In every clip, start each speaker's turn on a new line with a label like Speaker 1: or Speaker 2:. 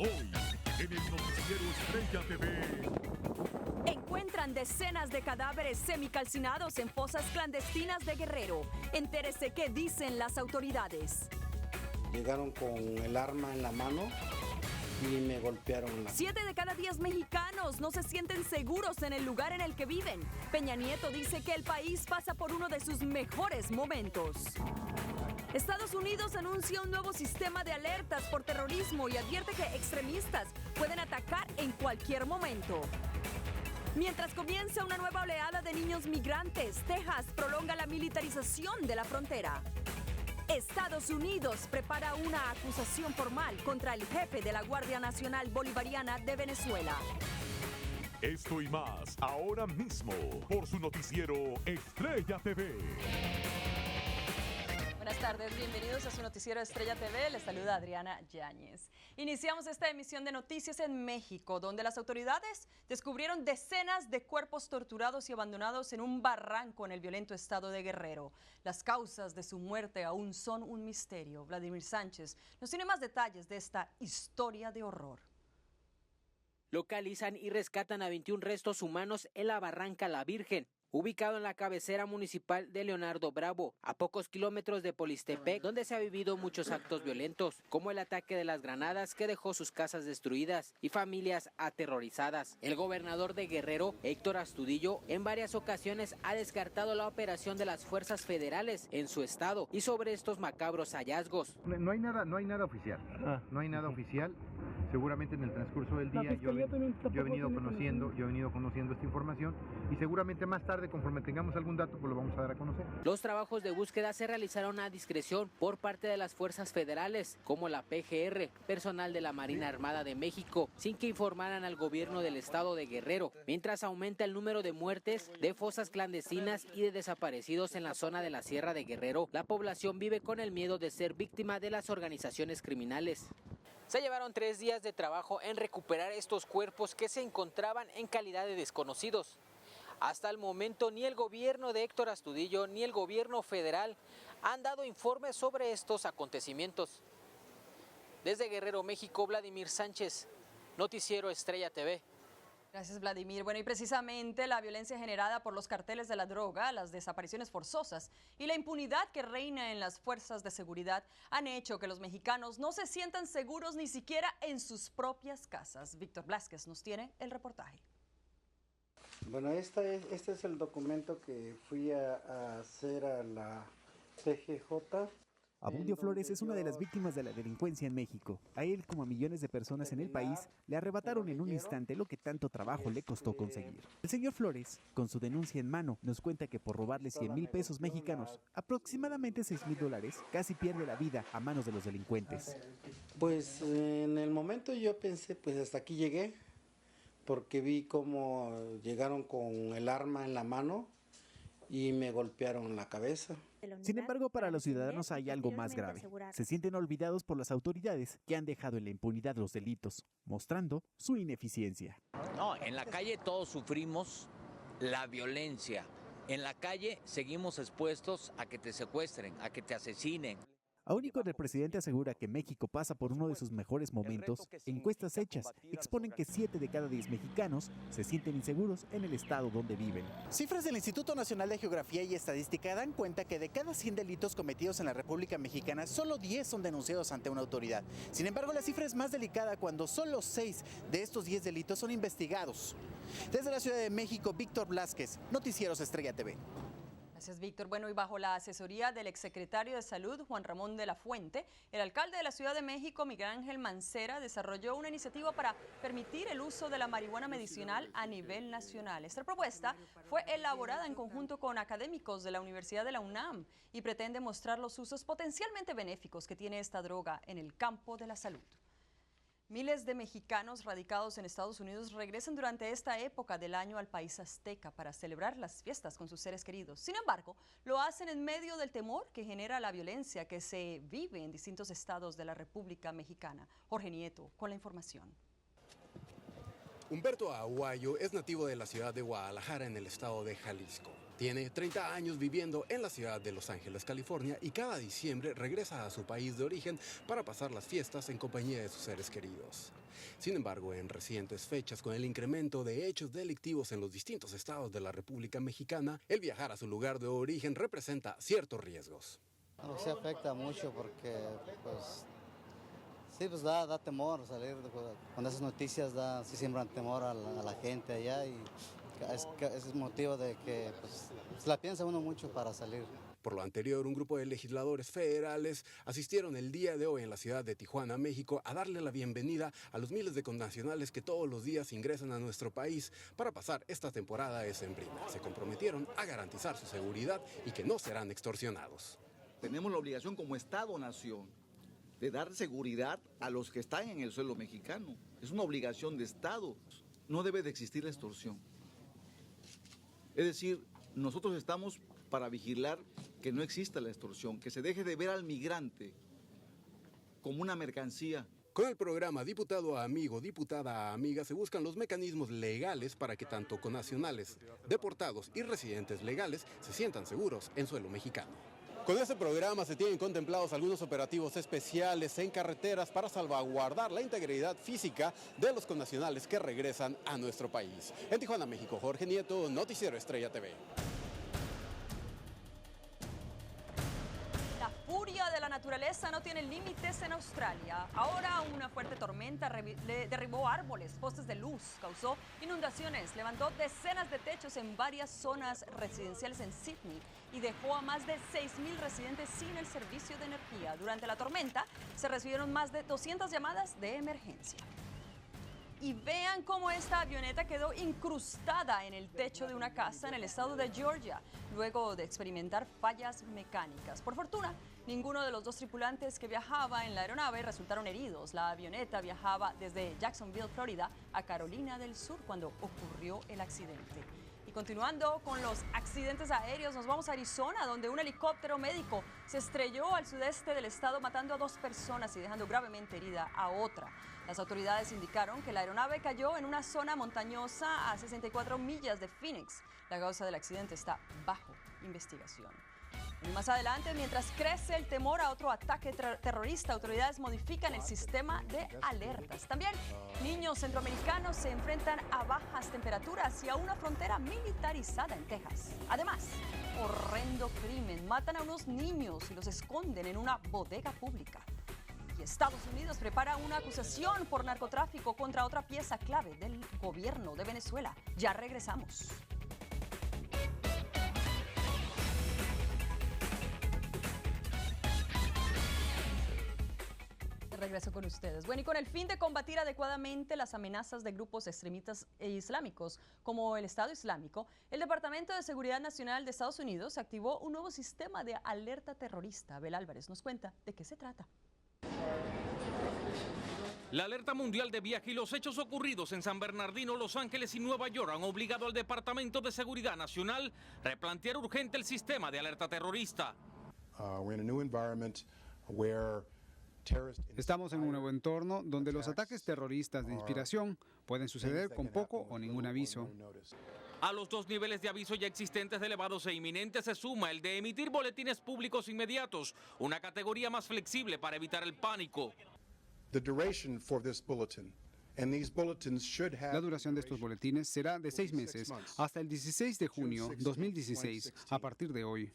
Speaker 1: Hoy, en el Noticiero Estrella TV.
Speaker 2: Encuentran decenas de cadáveres semicalcinados en fosas clandestinas de Guerrero. Entérese qué dicen las autoridades.
Speaker 3: Llegaron con el arma en la mano y me golpearon.
Speaker 2: 7 de cada 10 mexicanos no se sienten seguros en el lugar en el que viven. Peña Nieto dice que el país pasa por uno de sus mejores momentos. Estados Unidos anuncia un nuevo sistema de alertas por terrorismo y advierte que extremistas pueden atacar en cualquier momento. Mientras comienza una nueva oleada de niños migrantes, Texas prolonga la militarización de la frontera. Estados Unidos prepara una acusación formal contra el jefe de la Guardia Nacional Bolivariana de Venezuela.
Speaker 1: Esto y más, ahora mismo, por su noticiero Estrella TV.
Speaker 2: Buenas tardes, bienvenidos a su noticiero Estrella TV. Les saluda Adriana Yáñez. Iniciamos esta emisión de noticias en México, donde las autoridades descubrieron decenas de cuerpos torturados y abandonados en un barranco en el violento estado de Guerrero. Las causas de su muerte aún son un misterio. Vladimir Sánchez nos tiene más detalles de esta historia de horror.
Speaker 4: Localizan y rescatan a 21 restos humanos en la Barranca La Virgen, ubicado en la cabecera municipal de Leonardo Bravo, a pocos kilómetros de Polistepec, donde se han vivido muchos actos violentos, como el ataque de las granadas que dejó sus casas destruidas y familias aterrorizadas. El gobernador de Guerrero, Héctor Astudillo, en varias ocasiones ha descartado la operación de las fuerzas federales en su estado y sobre estos macabros hallazgos.
Speaker 5: No hay nada oficial. No hay nada oficial. Seguramente en el transcurso del día yo he venido conociendo esta información y seguramente más tarde, conforme tengamos algún dato, pues lo vamos a dar a conocer.
Speaker 4: Los trabajos de búsqueda se realizaron a discreción por parte de las fuerzas federales, como la PGR, personal de la Marina Armada de México, sin que informaran al gobierno del estado de Guerrero, mientras aumenta el número de muertes, de fosas clandestinas y de desaparecidos en la zona de la Sierra de Guerrero. La población vive con el miedo de ser víctima de las organizaciones criminales. Se llevaron 3 días de trabajo en recuperar estos cuerpos que se encontraban en calidad de desconocidos. Hasta el momento ni el gobierno de Héctor Astudillo ni el gobierno federal han dado informes sobre estos acontecimientos. Desde Guerrero, México, Vladimir Sánchez, Noticiero Estrella TV.
Speaker 2: Gracias, Vladimir. Bueno, y precisamente la violencia generada por los carteles de la droga, las desapariciones forzosas y la impunidad que reina en las fuerzas de seguridad han hecho que los mexicanos no se sientan seguros ni siquiera en sus propias casas. Víctor Blázquez nos tiene el reportaje.
Speaker 3: Bueno, este es el documento que fui a hacer a la PGJ.
Speaker 6: Abundio Flores es una de las víctimas de la delincuencia en México. A él, como a millones de personas en el país, le arrebataron en un instante lo que tanto trabajo le costó conseguir. El señor Flores, con su denuncia en mano, nos cuenta que por robarle 100,000 pesos mexicanos, aproximadamente $6,000, casi pierde la vida a manos de los delincuentes.
Speaker 3: Pues en el momento yo pensé, pues hasta aquí llegué, porque vi cómo llegaron con el arma en la mano y me golpearon la cabeza.
Speaker 6: Sin embargo, para los ciudadanos hay algo más grave. Se sienten olvidados por las autoridades que han dejado en la impunidad los delitos, mostrando su ineficiencia.
Speaker 7: No, en la calle todos sufrimos la violencia. En la calle seguimos expuestos a que te secuestren, a que te asesinen.
Speaker 6: Aún y cuando el presidente asegura que México pasa por uno de sus mejores momentos, encuestas hechas exponen que 7 de cada 10 mexicanos se sienten inseguros en el estado donde viven.
Speaker 8: Cifras del Instituto Nacional de Geografía y Estadística dan cuenta que de cada 100 delitos cometidos en la República Mexicana, solo 10 son denunciados ante una autoridad. Sin embargo, la cifra es más delicada cuando solo 6 de estos 10 delitos son investigados. Desde la Ciudad de México, Víctor Blázquez, Noticieros Estrella TV.
Speaker 2: Gracias, Víctor. Bueno, y bajo la asesoría del exsecretario de Salud, Juan Ramón de la Fuente, el alcalde de la Ciudad de México, Miguel Ángel Mancera, desarrolló una iniciativa para permitir el uso de la marihuana medicinal a nivel nacional. Esta propuesta fue elaborada en conjunto con académicos de la Universidad de la UNAM y pretende mostrar los usos potencialmente benéficos que tiene esta droga en el campo de la salud. Miles de mexicanos radicados en Estados Unidos regresan durante esta época del año al país azteca para celebrar las fiestas con sus seres queridos. Sin embargo, lo hacen en medio del temor que genera la violencia que se vive en distintos estados de la República Mexicana. Jorge Nieto con la información.
Speaker 9: Humberto Aguayo es nativo de la ciudad de Guadalajara, en el estado de Jalisco. Tiene 30 años viviendo en la ciudad de Los Ángeles, California, y cada diciembre regresa a su país de origen para pasar las fiestas en compañía de sus seres queridos. Sin embargo, en recientes fechas, con el incremento de hechos delictivos en los distintos estados de la República Mexicana, el viajar a su lugar de origen representa ciertos riesgos.
Speaker 10: No, sí afecta mucho porque, pues, sí, pues da temor salir, con esas noticias sí siembran temor a la gente allá y es motivo de que pues, se la piensa uno mucho para salir.
Speaker 9: Por lo anterior, un grupo de legisladores federales asistieron el día de hoy en la ciudad de Tijuana, México, a darle la bienvenida a los miles de connacionales que todos los días ingresan a nuestro país para pasar esta temporada decembrina. Se comprometieron a garantizar su seguridad y que no serán extorsionados.
Speaker 11: Tenemos la obligación como Estado-nación de dar seguridad a los que están en el suelo mexicano. Es una obligación de Estado. No debe de existir la extorsión. Es decir, nosotros estamos para vigilar que no exista la extorsión, que se deje de ver al migrante como una mercancía.
Speaker 9: Con el programa Diputado a Amigo, Diputada a Amiga, se buscan los mecanismos legales para que tanto connacionales, deportados y residentes legales se sientan seguros en suelo mexicano. Con este programa se tienen contemplados algunos operativos especiales en carreteras para salvaguardar la integridad física de los connacionales que regresan a nuestro país. En Tijuana, México, Jorge Nieto, Noticiero Estrella TV.
Speaker 2: La furia de la naturaleza no tiene límites en Australia. Ahora una fuerte tormenta derribó árboles, postes de luz, causó inundaciones, levantó decenas de techos en varias zonas residenciales en Sydney y dejó a más de 6,000 residentes sin el servicio de energía. Durante la tormenta se recibieron más de 200 llamadas de emergencia. Y vean cómo esta avioneta quedó incrustada en el techo de una casa en el estado de Georgia, luego de experimentar fallas mecánicas. Por fortuna, ninguno de los dos tripulantes que viajaba en la aeronave resultaron heridos. La avioneta viajaba desde Jacksonville, Florida, a Carolina del Sur cuando ocurrió el accidente. Y continuando con los accidentes aéreos, nos vamos a Arizona, donde un helicóptero médico se estrelló al sudeste del estado, matando a 2 personas y dejando gravemente herida a otra. Las autoridades indicaron que la aeronave cayó en una zona montañosa a 64 millas de Phoenix. La causa del accidente está bajo investigación. Y más adelante, mientras crece el temor a otro ataque terrorista, autoridades modifican el sistema de alertas. También niños centroamericanos se enfrentan a bajas temperaturas y a una frontera militarizada en Texas. Además, horrendo crimen. Matan a unos niños y los esconden en una bodega pública. Y Estados Unidos prepara una acusación por narcotráfico contra otra pieza clave del gobierno de Venezuela. Ya regresamos. Regreso con ustedes. Bueno, y con el fin de combatir adecuadamente las amenazas de grupos extremistas e islámicos como el Estado Islámico, el Departamento de Seguridad Nacional de Estados Unidos activó un nuevo sistema de alerta terrorista. Abel Álvarez nos cuenta de qué se trata.
Speaker 12: La alerta mundial de viaje y los hechos ocurridos en San Bernardino, Los Ángeles y Nueva York han obligado al Departamento de Seguridad Nacional a replantear urgente el sistema de alerta terrorista.
Speaker 13: Estamos en un nuevo entorno donde los ataques terroristas de inspiración pueden suceder con poco o ningún aviso.
Speaker 12: A los 2 niveles de aviso ya existentes de elevados e inminentes se suma el de emitir boletines públicos inmediatos, una categoría más flexible para evitar el pánico.
Speaker 13: La duración de estos boletines será de 6 meses hasta el 16 de junio 2016, a partir de hoy.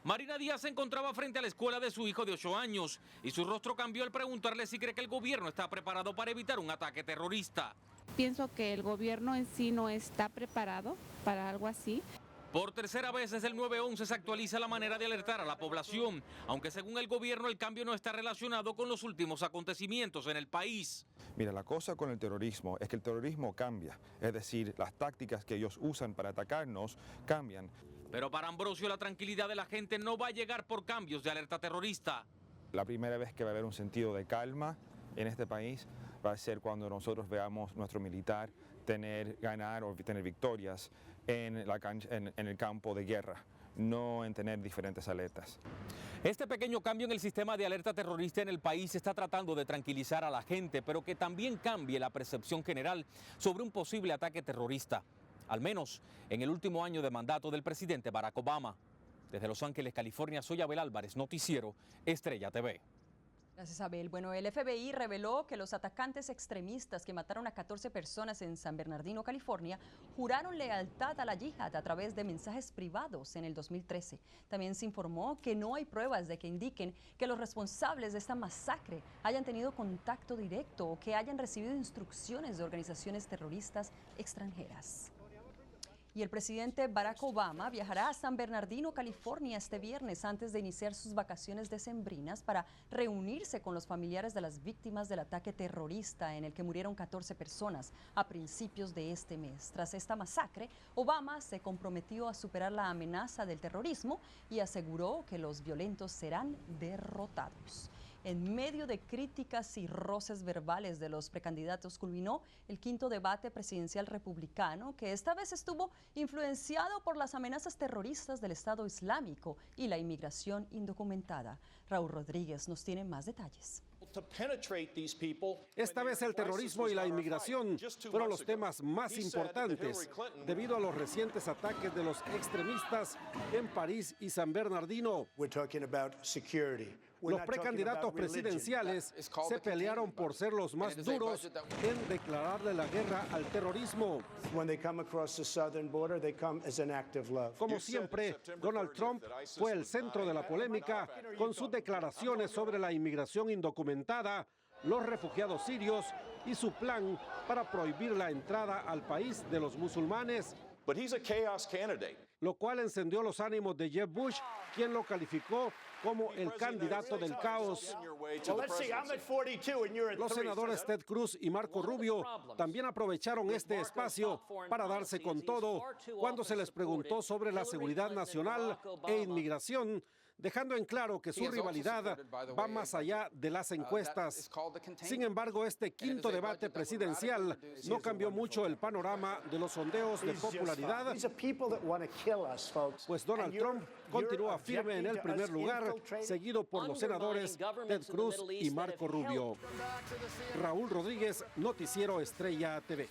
Speaker 12: Marina Díaz se encontraba frente a la escuela de su hijo de 8 años y su rostro cambió al preguntarle si cree que el gobierno está preparado para evitar un ataque terrorista.
Speaker 14: Pienso que el gobierno en sí no está preparado para algo así.
Speaker 12: Por tercera vez desde el 9/11 se actualiza la manera de alertar a la población, aunque según el gobierno el cambio no está relacionado con los últimos acontecimientos en el país.
Speaker 15: Mira, la cosa con el terrorismo es que el terrorismo cambia, es decir, las tácticas que ellos usan para atacarnos cambian.
Speaker 12: Pero para Ambrosio la tranquilidad de la gente no va a llegar por cambios de alerta terrorista.
Speaker 15: La primera vez que va a haber un sentido de calma en este país va a ser cuando nosotros veamos nuestro militar ganar o tener victorias en el campo de guerra, no en tener diferentes alertas.
Speaker 12: Este pequeño cambio en el sistema de alerta terrorista en el país está tratando de tranquilizar a la gente, pero que también cambie la percepción general sobre un posible ataque terrorista, al menos en el último año de mandato del presidente Barack Obama. Desde Los Ángeles, California, soy Abel Álvarez, Noticiero Estrella TV.
Speaker 2: Gracias, Abel. Bueno, el FBI reveló que los atacantes extremistas que mataron a 14 personas en San Bernardino, California, juraron lealtad a la yihad a través de mensajes privados en el 2013. También se informó que no hay pruebas de que indiquen que los responsables de esta masacre hayan tenido contacto directo o que hayan recibido instrucciones de organizaciones terroristas extranjeras. Y el presidente Barack Obama viajará a San Bernardino, California, este viernes antes de iniciar sus vacaciones decembrinas para reunirse con los familiares de las víctimas del ataque terrorista en el que murieron 14 personas a principios de este mes. Tras esta masacre, Obama se comprometió a superar la amenaza del terrorismo y aseguró que los violentos serán derrotados. En medio de críticas y roces verbales de los precandidatos, culminó el quinto debate presidencial republicano, que esta vez estuvo influenciado por las amenazas terroristas del Estado Islámico y la inmigración indocumentada. Raúl Rodríguez nos tiene más detalles.
Speaker 16: Esta vez el terrorismo y la inmigración fueron los temas más importantes debido a los recientes ataques de los extremistas en París y San Bernardino. Los precandidatos presidenciales se pelearon por ser los más duros en declararle la guerra al terrorismo. Como siempre, Donald Trump fue el centro de la polémica con sus declaraciones sobre la inmigración indocumentada, los refugiados sirios y su plan para prohibir la entrada al país de los musulmanes. Lo cual encendió los ánimos de Jeb Bush, quien lo calificó como el candidato del caos. Los senadores Ted Cruz y Marco Rubio también aprovecharon este espacio para darse con todo cuando se les preguntó sobre la seguridad nacional e inmigración, dejando en claro que su rivalidad va más allá de las encuestas. Sin embargo, este quinto debate presidencial no cambió mucho el panorama de los sondeos de popularidad, pues Donald Trump continúa firme en el primer lugar, seguido por los senadores Ted Cruz y Marco Rubio. Raúl Rodríguez, Noticiero Estrella TV.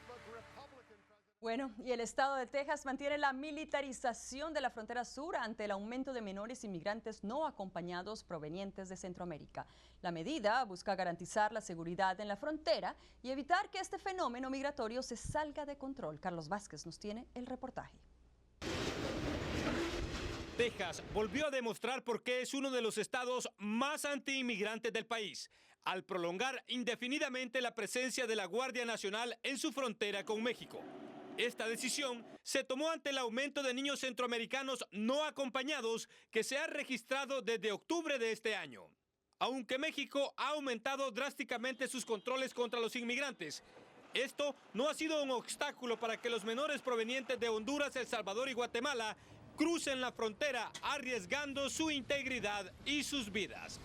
Speaker 2: Bueno, y el estado de Texas mantiene la militarización de la frontera sur ante el aumento de menores inmigrantes no acompañados provenientes de Centroamérica. La medida busca garantizar la seguridad en la frontera y evitar que este fenómeno migratorio se salga de control. Carlos Vázquez nos tiene el reportaje.
Speaker 17: Texas volvió a demostrar por qué es uno de los estados más antiinmigrantes del país, al prolongar indefinidamente la presencia de la Guardia Nacional en su frontera con México. Esta decisión se tomó ante el aumento de niños centroamericanos no acompañados que se ha registrado desde octubre de este año. Aunque México ha aumentado drásticamente sus controles contra los inmigrantes, esto no ha sido un obstáculo para que los menores provenientes de Honduras, El Salvador y Guatemala crucen la frontera arriesgando su integridad y sus vidas.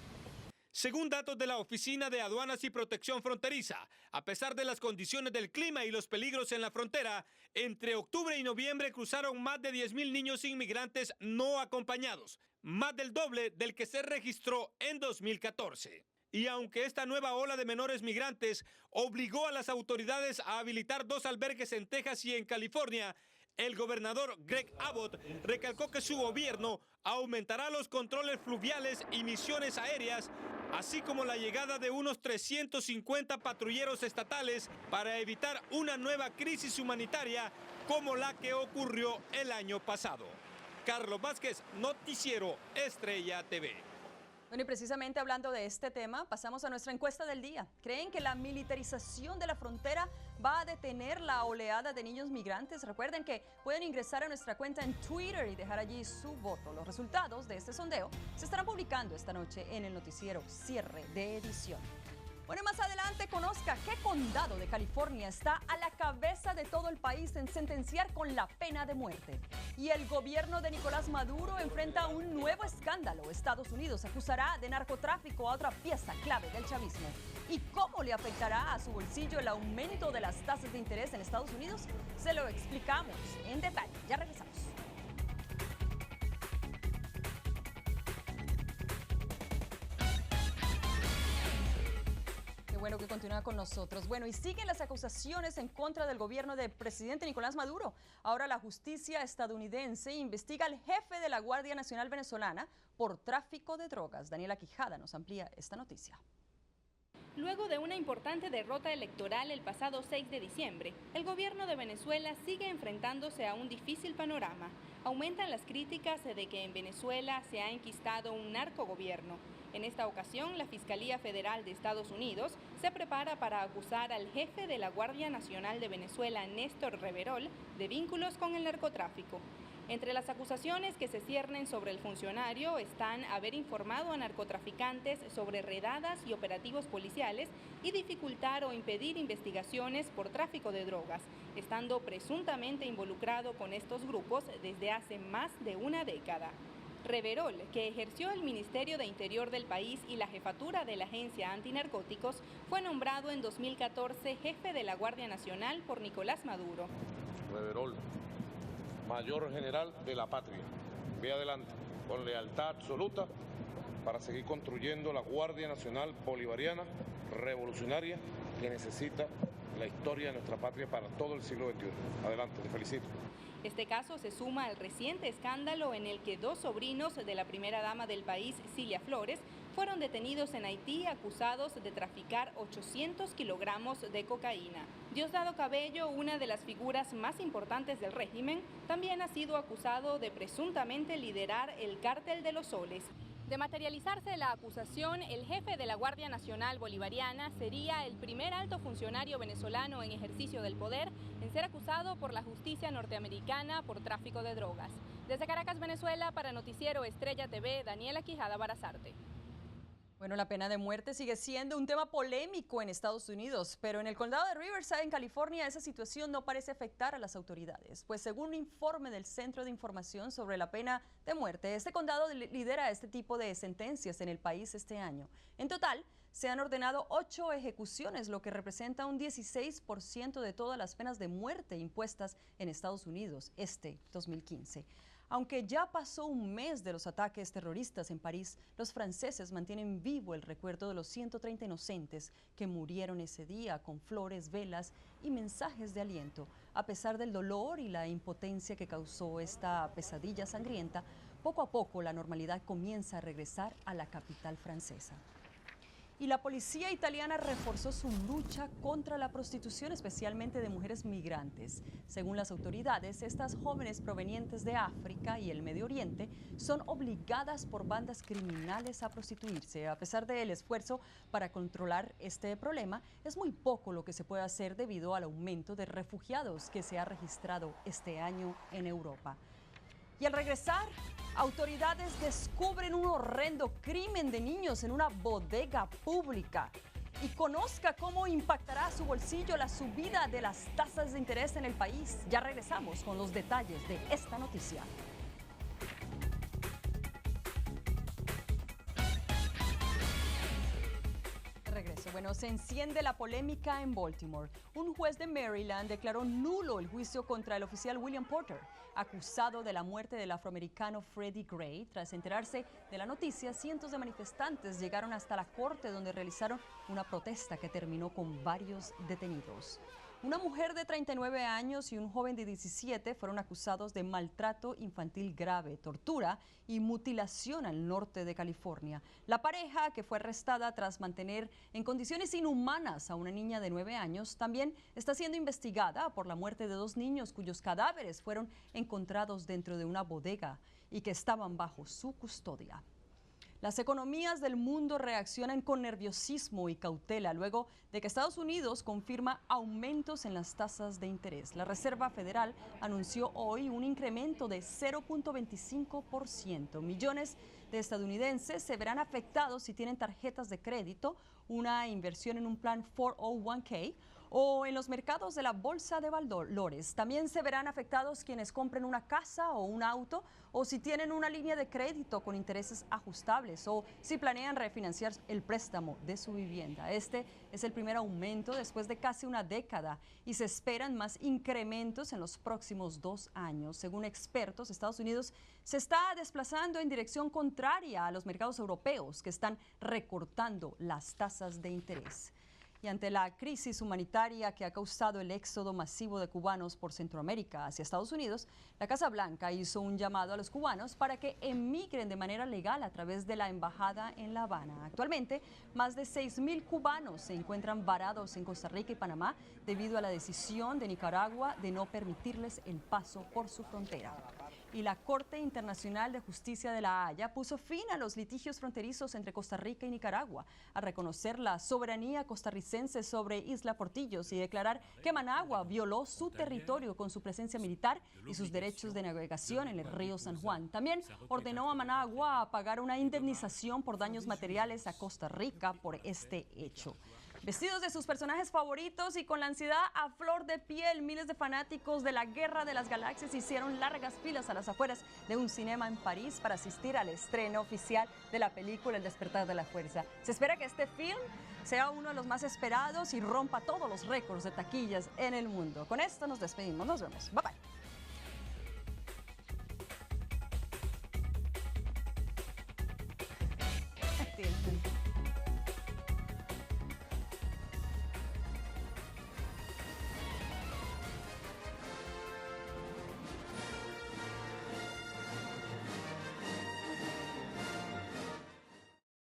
Speaker 17: Según datos de la Oficina de Aduanas y Protección Fronteriza, a pesar de las condiciones del clima y los peligros en la frontera, entre octubre y noviembre cruzaron más de 10,000 niños inmigrantes no acompañados, más del doble del que se registró en 2014. Y aunque esta nueva ola de menores migrantes obligó a las autoridades a habilitar 2 albergues en Texas y en California, el gobernador Greg Abbott recalcó que su gobierno aumentará los controles fluviales y misiones aéreas, así como la llegada de unos 350 patrulleros estatales para evitar una nueva crisis humanitaria como la que ocurrió el año pasado. Carlos Vázquez, Noticiero Estrella TV.
Speaker 2: Bueno, y precisamente hablando de este tema, pasamos a nuestra encuesta del día. ¿Creen que la militarización de la frontera va a detener la oleada de niños migrantes? Recuerden que pueden ingresar a nuestra cuenta en Twitter y dejar allí su voto. Los resultados de este sondeo se estarán publicando esta noche en el noticiero Cierre de Edición. Bueno, más adelante conozca qué condado de California está a la cabeza de todo el país en sentenciar con la pena de muerte. Y el gobierno de Nicolás Maduro enfrenta un nuevo escándalo. Estados Unidos acusará de narcotráfico a otra pieza clave del chavismo. ¿Y cómo le afectará a su bolsillo el aumento de las tasas de interés en Estados Unidos? Se lo explicamos en detalle. Ya regresamos. Bueno, que continúa con nosotros. Bueno, y siguen las acusaciones en contra del gobierno del presidente Nicolás Maduro. Ahora la justicia estadounidense investiga al jefe de la Guardia Nacional venezolana por tráfico de drogas. Daniela Quijada nos amplía esta noticia.
Speaker 18: Luego de una importante derrota electoral el pasado 6 de diciembre, el gobierno de Venezuela sigue enfrentándose a un difícil panorama. Aumentan las críticas de que en Venezuela se ha enquistado un narcogobierno. En esta ocasión, la Fiscalía Federal de Estados Unidos se prepara para acusar al jefe de la Guardia Nacional de Venezuela, Néstor Reverol, de vínculos con el narcotráfico. Entre las acusaciones que se ciernen sobre el funcionario están haber informado a narcotraficantes sobre redadas y operativos policiales y dificultar o impedir investigaciones por tráfico de drogas, estando presuntamente involucrado con estos grupos desde hace más de una década. Reverol, que ejerció el Ministerio de Interior del país y la jefatura de la Agencia Antinarcóticos, fue nombrado en 2014 jefe de la Guardia Nacional por Nicolás Maduro.
Speaker 19: Reverol, mayor general de la patria, ve adelante con lealtad absoluta para seguir construyendo la Guardia Nacional Bolivariana, revolucionaria, que necesita la historia de nuestra patria para todo el siglo XXI. Adelante, te felicito.
Speaker 18: Este caso se suma al reciente escándalo en el que 2 sobrinos de la primera dama del país, Cilia Flores, fueron detenidos en Haití acusados de traficar 800 kilogramos de cocaína. Diosdado Cabello, una de las figuras más importantes del régimen, también ha sido acusado de presuntamente liderar el cártel de los soles. De materializarse la acusación, el jefe de la Guardia Nacional Bolivariana sería el primer alto funcionario venezolano en ejercicio del poder en ser acusado por la justicia norteamericana por tráfico de drogas. Desde Caracas, Venezuela, para Noticiero Estrella TV, Daniela Quijada Barazarte.
Speaker 2: Bueno, la pena de muerte sigue siendo un tema polémico en Estados Unidos, pero en el condado de Riverside, en California, esa situación no parece afectar a las autoridades, pues según un informe del Centro de Información sobre la Pena de Muerte, este condado lidera este tipo de sentencias en el país este año. En total, se han ordenado 8 ejecuciones, lo que representa un 16% de todas las penas de muerte impuestas en Estados Unidos este 2015. Aunque ya pasó un mes de los ataques terroristas en París, los franceses mantienen vivo el recuerdo de los 130 inocentes que murieron ese día con flores, velas y mensajes de aliento. A pesar del dolor y la impotencia que causó esta pesadilla sangrienta, poco a poco la normalidad comienza a regresar a la capital francesa. Y la policía italiana reforzó su lucha contra la prostitución, especialmente de mujeres migrantes. Según las autoridades, estas jóvenes provenientes de África y el Medio Oriente son obligadas por bandas criminales a prostituirse. A pesar del esfuerzo para controlar este problema, es muy poco lo que se puede hacer debido al aumento de refugiados que se ha registrado este año en Europa. Y al regresar, autoridades descubren un horrendo crimen de niños en una bodega pública. Y conozca cómo impactará a su bolsillo la subida de las tasas de interés en el país. Ya regresamos con los detalles de esta noticia. Bueno, se enciende la polémica en Baltimore. Un juez de Maryland declaró nulo el juicio contra el oficial William Porter, acusado de la muerte del afroamericano Freddie Gray. Tras enterarse de la noticia, cientos de manifestantes llegaron hasta la corte donde realizaron una protesta que terminó con varios detenidos. Una mujer de 39 años y un joven de 17 fueron acusados de maltrato infantil grave, tortura y mutilación al norte de California. La pareja, que fue arrestada tras mantener en condiciones inhumanas a una niña de 9 años, también está siendo investigada por la muerte de 2 niños cuyos cadáveres fueron encontrados dentro de una bodega y que estaban bajo su custodia. Las economías del mundo reaccionan con nerviosismo y cautela luego de que Estados Unidos confirma aumentos en las tasas de interés. La Reserva Federal anunció hoy un incremento de 0.25%. Millones de estadounidenses se verán afectados si tienen tarjetas de crédito, una inversión en un plan 401k o en los mercados de la bolsa de valores. También se verán afectados quienes compren una casa o un auto, o si tienen una línea de crédito con intereses ajustables, o si planean refinanciar el préstamo de su vivienda. Este es el primer aumento después de casi una década y se esperan más incrementos en los próximos 2 años. Según expertos, Estados Unidos se está desplazando en dirección contraria a los mercados europeos que están recortando las tasas de interés. Y ante la crisis humanitaria que ha causado el éxodo masivo de cubanos por Centroamérica hacia Estados Unidos, la Casa Blanca hizo un llamado a los cubanos para que emigren de manera legal a través de la embajada en La Habana. Actualmente, más de 6.000 cubanos se encuentran varados en Costa Rica y Panamá debido a la decisión de Nicaragua de no permitirles el paso por su frontera. Y la Corte Internacional de Justicia de La Haya puso fin a los litigios fronterizos entre Costa Rica y Nicaragua, al reconocer la soberanía costarricense sobre Isla Portillos y declarar que Managua violó su territorio con su presencia militar y sus derechos de navegación en el río San Juan. También ordenó a Managua pagar una indemnización por daños materiales a Costa Rica por este hecho. Vestidos de sus personajes favoritos y con la ansiedad a flor de piel, miles de fanáticos de la Guerra de las Galaxias hicieron largas filas a las afueras de un cinema en París para asistir al estreno oficial de la película El Despertar de la Fuerza. Se espera que este film sea uno de los más esperados y rompa todos los récords de taquillas en el mundo. Con esto nos despedimos. Nos vemos. Bye bye.